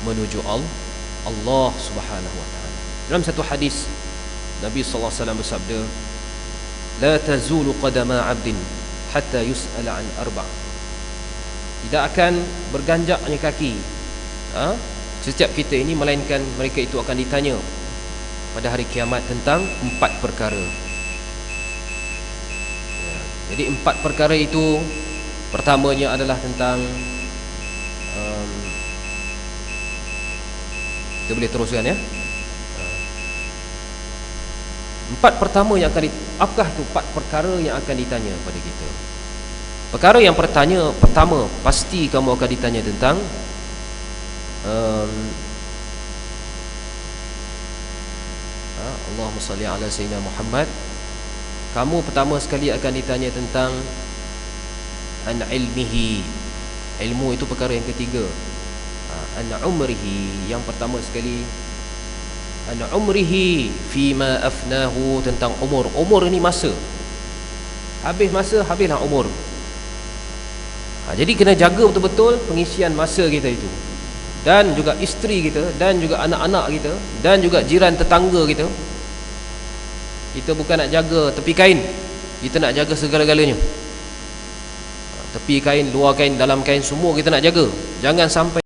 menuju Allah Subhanahu wa taala. Dalam satu hadis Nabi sallallahu alaihi wasallam bersabda, la tazulu qadama 'abdin hatta yus'ala an arba'. Tidak akan berganjaknya kaki setiap kita ini melainkan mereka itu akan ditanya pada hari kiamat tentang 4 perkara. Jadi 4 perkara itu, pertamanya adalah tentang kita boleh teruskan ya. 4 pertama yang akan apakah itu 4 perkara yang akan ditanya pada kita? Perkara yang pertama pasti kamu akan ditanya tentang Allahumma salli ala sayyidina Muhammad. Kamu pertama sekali akan ditanya tentang an ilmihi. Ilmu itu perkara yang ketiga. An umrihi, yang pertama sekali an umrihi fima afnahu, tentang umur. Umur ini masa. Habis masa, habislah umur. Jadi kena jaga betul-betul pengisian masa kita itu. Dan juga isteri kita, dan juga anak-anak kita, dan juga jiran tetangga kita. Kita bukan nak jaga tepi kain, kita nak jaga segala-galanya. Tepi kain, luar kain, dalam kain, semua kita nak jaga. Jangan sampai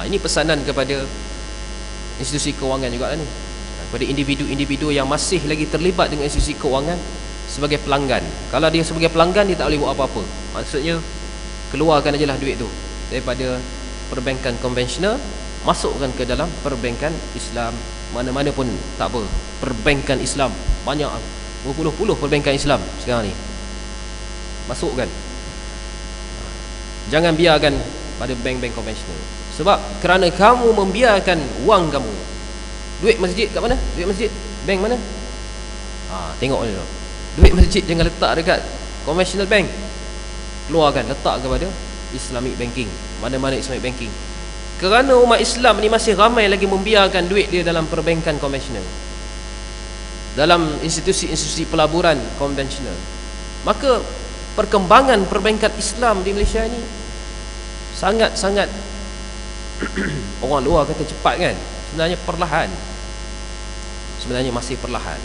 Ini pesanan kepada institusi kewangan juga ni, kepada individu-individu yang masih lagi terlibat dengan institusi kewangan sebagai pelanggan. Kalau dia sebagai pelanggan, dia tak boleh buat apa-apa. Maksudnya keluarkan ajalah duit tu daripada perbankan konvensional, masukkan ke dalam perbankan Islam. Mana-mana pun tak apa, perbankan Islam banyak, berpuluh-puluh perbankan Islam sekarang ni, masukkan. Jangan biarkan pada bank-bank konvensional. Sebab kerana kamu membiarkan wang kamu, duit masjid kat mana? Duit masjid bank mana? Tengok ni, duit masjid jangan letak dekat conventional bank, keluarkan, letak kepada Islamic banking. Mana-mana Islamic banking. Kerana umat Islam ni masih ramai lagi membiarkan duit dia dalam perbankan konvensional, dalam institusi-institusi pelaburan konvensional, maka perkembangan perbankan Islam di Malaysia ni sangat-sangat orang luar kata cepat kan, sebenarnya perlahan, sebenarnya masih perlahan.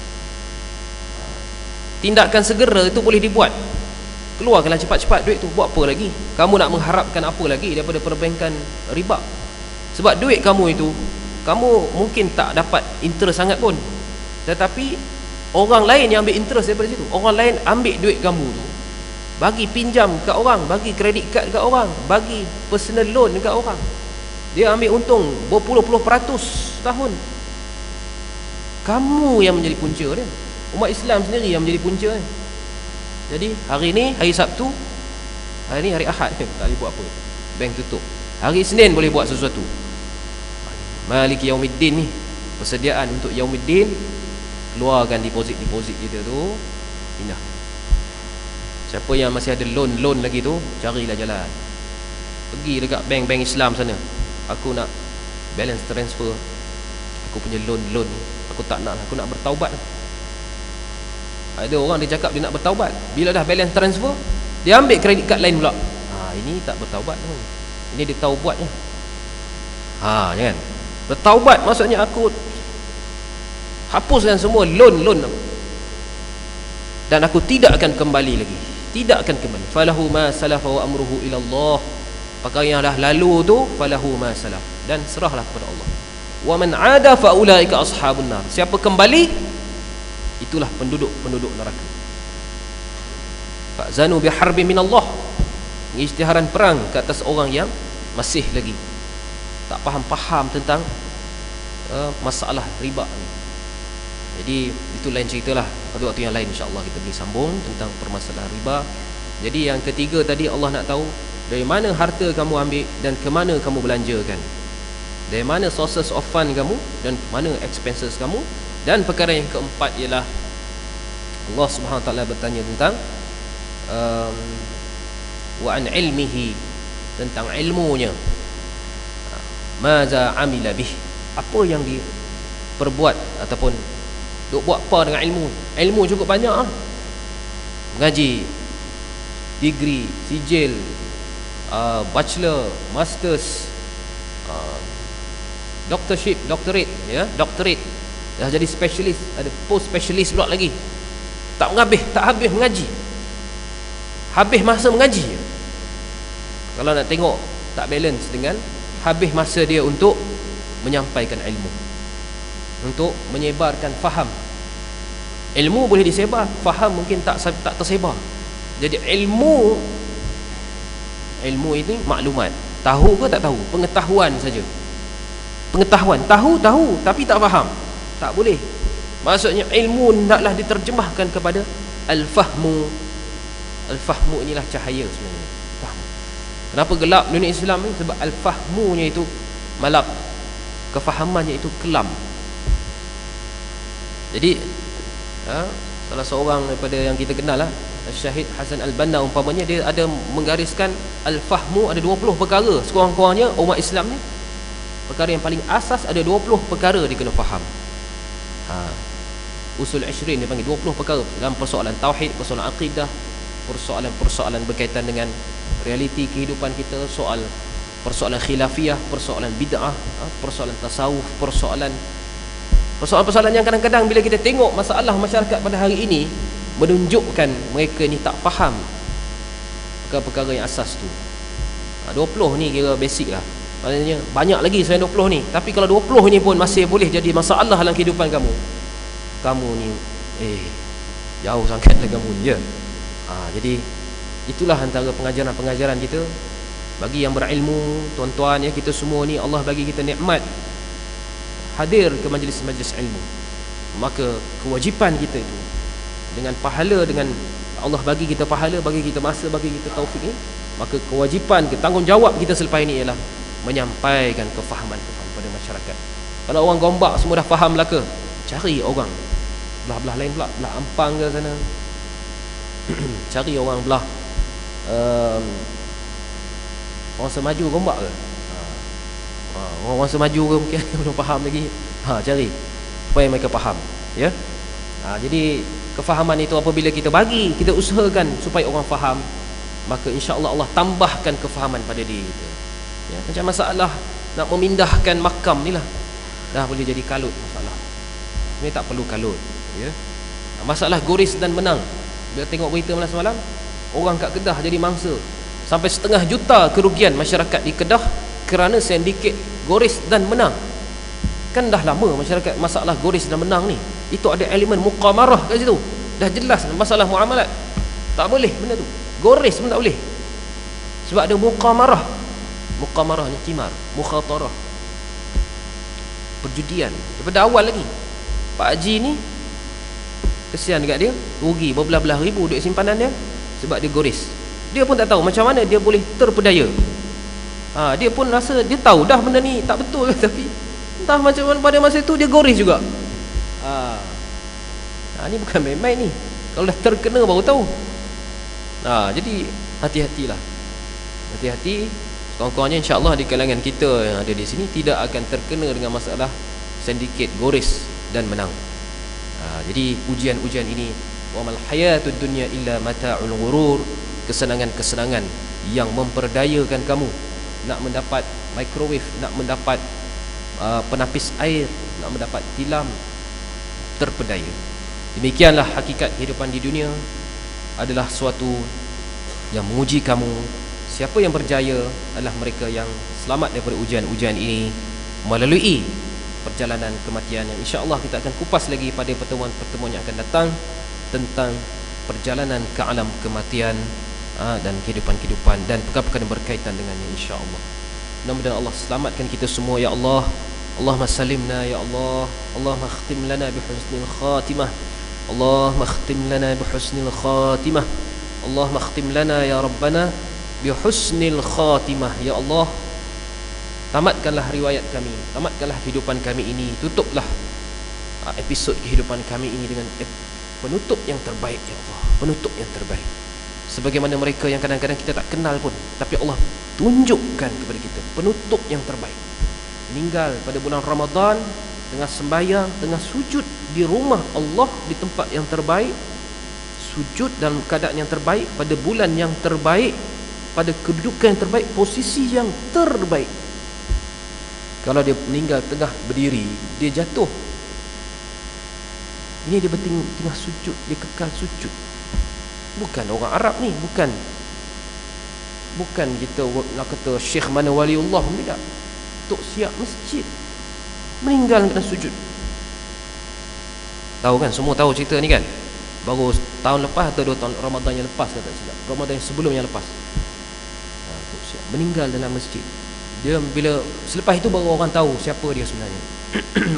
Tindakan segera itu boleh dibuat. Keluarkanlah cepat-cepat duit tu. Buat apa lagi? Kamu nak mengharapkan apa lagi daripada perbankan riba? Sebab duit kamu itu, kamu mungkin tak dapat interest sangat pun, tetapi orang lain yang ambil interest daripada situ. Orang lain ambil duit kamu tu, bagi pinjam kat orang, bagi kredit kad kat orang, bagi personal loan kat orang. Dia ambil untung berpuluh-puluh peratus tahun. Kamu yang menjadi punca dia. Umat Islam sendiri yang menjadi punca dia. Jadi hari ni hari Sabtu, hari ni hari Ahad, tak boleh buat apa, bank tutup. Hari Isnin boleh buat sesuatu. Maliki Yaumiddin ni, persediaan untuk Yaumiddin, keluarkan deposit kita tu, pindah. Siapa yang masih ada loan lagi tu, carilah jalan, pergi dekat bank-bank Islam sana. Aku nak balance transfer, aku punya loan aku tak nak, aku nak bertaubat. Ada orang dia cakap dia nak bertaubat, bila dah balance transfer, dia ambil kredit kad lain pula. Ini tak bertaubat tu, ini dia taubat je. Jangan bertaubat, maksudnya aku hapuskan semua loan dan aku tidak akan kembali lagi, tidak akan kembali. Falahu ma salafa wa amruhu ila Allah. Perkara yang dah lalu tu, falahu ma salaf, dan serahlah kepada Allah. Wa man ada fa ulaika ashabun nar. Siapa kembali, itulah penduduk neraka. Fa'zanu biharbi min Allah. Isytiharan perang ke atas orang yang masih lagi tak faham tentang masalah riba ni. Jadi itu lain ceritalah, pada waktu yang lain insya-Allah kita boleh sambung tentang permasalahan riba. Jadi yang ketiga tadi, Allah nak tahu dari mana harta kamu ambil dan ke mana kamu belanjakan, dari mana sources of fund kamu dan mana expenses kamu. Dan perkara yang keempat ialah Allah Subhanahu Wa Taala bertanya tentang wa an ilmihi, tentang ilmunya. Maza amila bih, apa yang dia perbuat ataupun duk buat apa dengan ilmu. Ilmu cukup banyak mengaji, degree, sijil, bachelor, masters, doctorship, doctorate, doctorate, dah jadi specialist, ada post specialist pula lagi. Tak habis mengaji, habis masa mengaji. Kalau nak tengok tak balance dengan habis masa dia untuk menyampaikan ilmu, untuk menyebarkan faham. Ilmu boleh disebar, faham mungkin tak tersebar. Jadi ilmu ini maklumat, tahu ke tak tahu, pengetahuan saja. Pengetahuan, tahu tapi tak faham, tak boleh. Maksudnya ilmu hendaklah diterjemahkan kepada al-fahmu. Al-fahmu inilah cahaya sebenarnya. Faham. Kenapa gelap dunia Islam ni? Sebab al-fahmunya itu malap, kefahamannya itu kelam. Jadi salah seorang daripada yang kita kenal lah, Syahid Hasan Al-Banna umpamanya, dia ada menggariskan al-fahmu ada 20 perkara. Sekurang-kurangnya umat Islam ni, perkara yang paling asas ada 20 perkara dia kena faham. Usul 20 dia panggil 20 perkara dalam persoalan tauhid, persoalan akidah, persoalan berkaitan dengan realiti kehidupan kita, persoalan khilafiyah, persoalan bid'ah, persoalan tasawuf, persoalan yang kadang-kadang bila kita tengok masalah masyarakat pada hari ini, menunjukkan mereka ni tak faham perkara-perkara yang asas tu. 20 ni kira basic lah. Maknanya banyak lagi selain 20 ni. Tapi kalau 20 ni pun masih boleh jadi masalah dalam kehidupan kamu, kamu ni jauh sangat dengan kamu ni, ya. Jadi itulah antara pengajaran-pengajaran kita bagi yang berilmu, tuan-tuan, ya. Kita semua ni Allah bagi kita nikmat hadir ke majlis-majlis ilmu. Maka kewajipan kita itu dengan pahala, dengan Allah bagi kita pahala, bagi kita masa, bagi kita taufik ni, maka kewajipan, tanggungjawab kita selepas ini ialah menyampaikan kefahaman kepada masyarakat. Kalau orang Gombak semua dah faham Melaka, cari orang belah-belah lain pula, belah Ampang ke sana, cari orang belah orang Semaju Gombak ke, orang Semaju ke mungkin belum faham lagi, cari supaya mereka faham, ya. Jadi kefahaman itu apabila kita bagi, kita usahakan supaya orang faham, maka insya-Allah Allah tambahkan kefahaman pada diri kita, ya. Macam masalah nak memindahkan makam ni lah, dah boleh jadi kalut masalah. Sebenarnya tak perlu kalut, ya. Masalah goris dan menang, bila tengok berita malam semalam, orang kat Kedah jadi mangsa, sampai 500 juta kerugian masyarakat di Kedah kerana sindiket goris dan menang. Kan dah lama masyarakat masalah goris dan menang ni, itu ada elemen muqamarah kat situ, dah jelas masalah muamalat. Tak boleh benda tu, goris pun tak boleh, sebab ada muqamarah. Muqamarah ni qimar, mukhatarah, perjudian daripada awal lagi. Pak Haji ni kesian dekat dia, rugi berbelah-belah ribu duit simpanan dia sebab dia goris. Dia pun tak tahu macam mana dia boleh terpedaya. Dia pun rasa dia tahu dah benda ni tak betul, tapi entah macam mana pada masa itu dia goris juga. Ni bukan main-main ni, kalau dah terkena baru tahu. Jadi hati-hatilah, hati-hati. Kawan-kawannya, insya-Allah di kalangan kita yang ada di sini tidak akan terkena dengan masalah sindiket goris dan menang. Jadi ujian-ujian ini, wa mal hayatud dunya illa mata'ul ghurur, kesenangan-kesenangan yang memperdayakan kamu nak mendapat microwave, nak mendapat penapis air, nak mendapat tilam, terpedaya. Demikianlah hakikat kehidupan di dunia, adalah suatu yang menguji kamu. Siapa yang berjaya adalah mereka yang selamat daripada ujian-ujian ini melalui perjalanan kematian, yang insya-Allah kita akan kupas lagi pada pertemuan-pertemuan yang akan datang tentang perjalanan ke alam kematian dan kehidupan-kehidupan dan perkara-perkara yang berkaitan dengannya, insya-Allah. Mudah-mudahan Allah selamatkan kita semua, ya Allah. Allahumma salimna, ya Allah. Allahumma khtim lana bihusnil khatimah. Allahumma khtim lana bihusnil khatimah. Allahumma khtim lana ya Rabbana bihusnil khatimah, ya Allah. Tamatkanlah riwayat kami, tamatkanlah kehidupan kami ini, tutuplah episod kehidupan kami ini dengan penutup yang terbaik, ya Allah, penutup yang terbaik. Sebagaimana mereka yang kadang-kadang kita tak kenal pun, tapi Allah tunjukkan kepada kita penutup yang terbaik. Meninggal pada bulan Ramadan, tengah sembahyang, tengah sujud di rumah Allah, di tempat yang terbaik, sujud dalam keadaan yang terbaik, pada bulan yang terbaik, pada kedudukan yang terbaik, posisi yang terbaik. Kalau dia meninggal tengah berdiri, dia jatuh. Ini dia tengah sujud, dia kekal sujud. Bukan orang Arab ni, bukan kita nak kata Syekh mana waliullah, tidak. Tok siap masjid meninggal kena sujud. Tahu kan, semua tahu cerita ni kan. Baru tahun lepas atau 2 tahun, Ramadan yang lepas kata silap, Ramadan yang sebelum yang lepas, Tok siap meninggal dalam masjid. Dia bila selepas itu baru orang tahu siapa dia sebenarnya.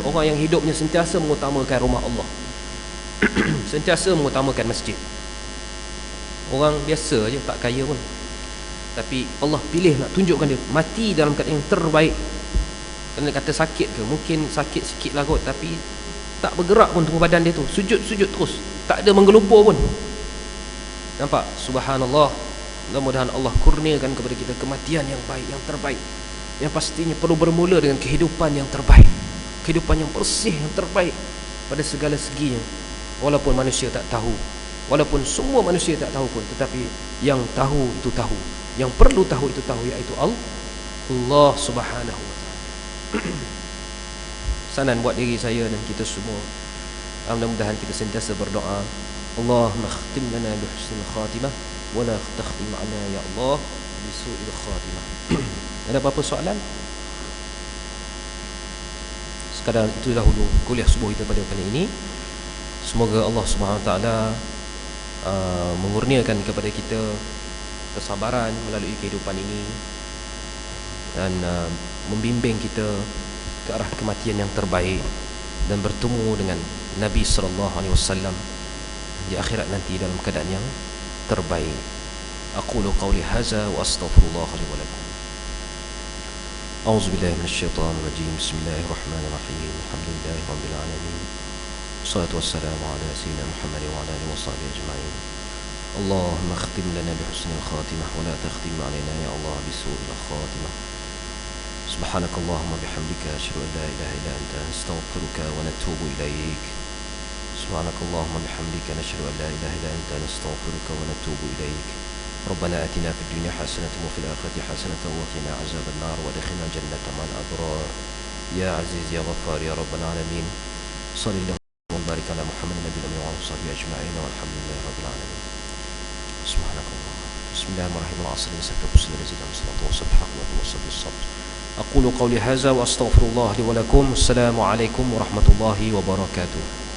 Orang yang hidupnya sentiasa mengutamakan rumah Allah, sentiasa mengutamakan masjid. Orang biasa je, tak kaya pun, tapi Allah pilih nak tunjukkan dia mati dalam keadaan yang terbaik. Kerana kata sakit ke, mungkin sakit sikit lah kot, tapi tak bergerak pun tubuh badan dia tu, sujud-sujud terus, tak ada menggelupur pun. Nampak? Subhanallah. Mudah-mudahan Allah kurniakan kepada kita kematian yang baik, yang terbaik, yang pastinya perlu bermula dengan kehidupan yang terbaik, kehidupan yang bersih, yang terbaik pada segala seginya. Walaupun manusia tak tahu, walaupun semua manusia tak tahu pun, tetapi yang tahu itu tahu, yang perlu tahu itu tahu, iaitu Allah Subhanahu wa ta'ala. Sanan buat diri saya dan kita semua, mudah-mudahan kita sentiasa berdoa, Allahumma khtim lana bi husnil khatimah wa la takhtim 'ala ya Allah bi su'il khatimah. Ada apa-apa soalan? Sekadar itu dahulu kuliah subuh kita pada kali ini. Semoga Allah Subhanahu Wa Taala mengurniakan kepada kita kesabaran melalui kehidupan ini dan membimbing kita ke arah kematian yang terbaik dan bertemu dengan Nabi sallallahu alaihi wasallam di akhirat nanti dalam keadaan yang terbaik. Aqulu qawli hadza wa astaghfirullah li wa lakum. A'udzu billahi minasyaitonir rajim. Bismillahirrahmanirrahim. Alhamdulillahi rabbil alamin. Wassalatu wassalamu ala sayyidina Muhammad wa ala alihi washabihi ajma'in. Allahumma khtim lana bihusnil khatimah wa la takhtim alaina ya Allah bisu'il khatimah. Subhanakallahumma bihamdika asyhadu an la ilaha illa anta astaghfiruka wa natubu ilaik. Subhanakallahumma bihamdika nashhadu an la ilaha illa anta nastaghfiruka wa natubu ilaik. Rabbana atina fid dunya hasanatan wa fil akhirati hasanatan wa qina azaban nar wa adkhilna jannata ma'al abrar. Ya aziz ya ghaffar ya rabbal alamin. Sallallahu wa barik ala Muhammadin nabiyina wa ala sahbihi ajma'in walhamdulillahi rabbil alamin. Subhanakallah. Bismillahirrahmanirrahim. Al-'asr insafaqus lillahi salatu wa subhanahu wa sabr. Aqulu qawli hadza wa astaghfirullah li wa lakum. Assalamu alaikum warahmatullahi wabarakatuh.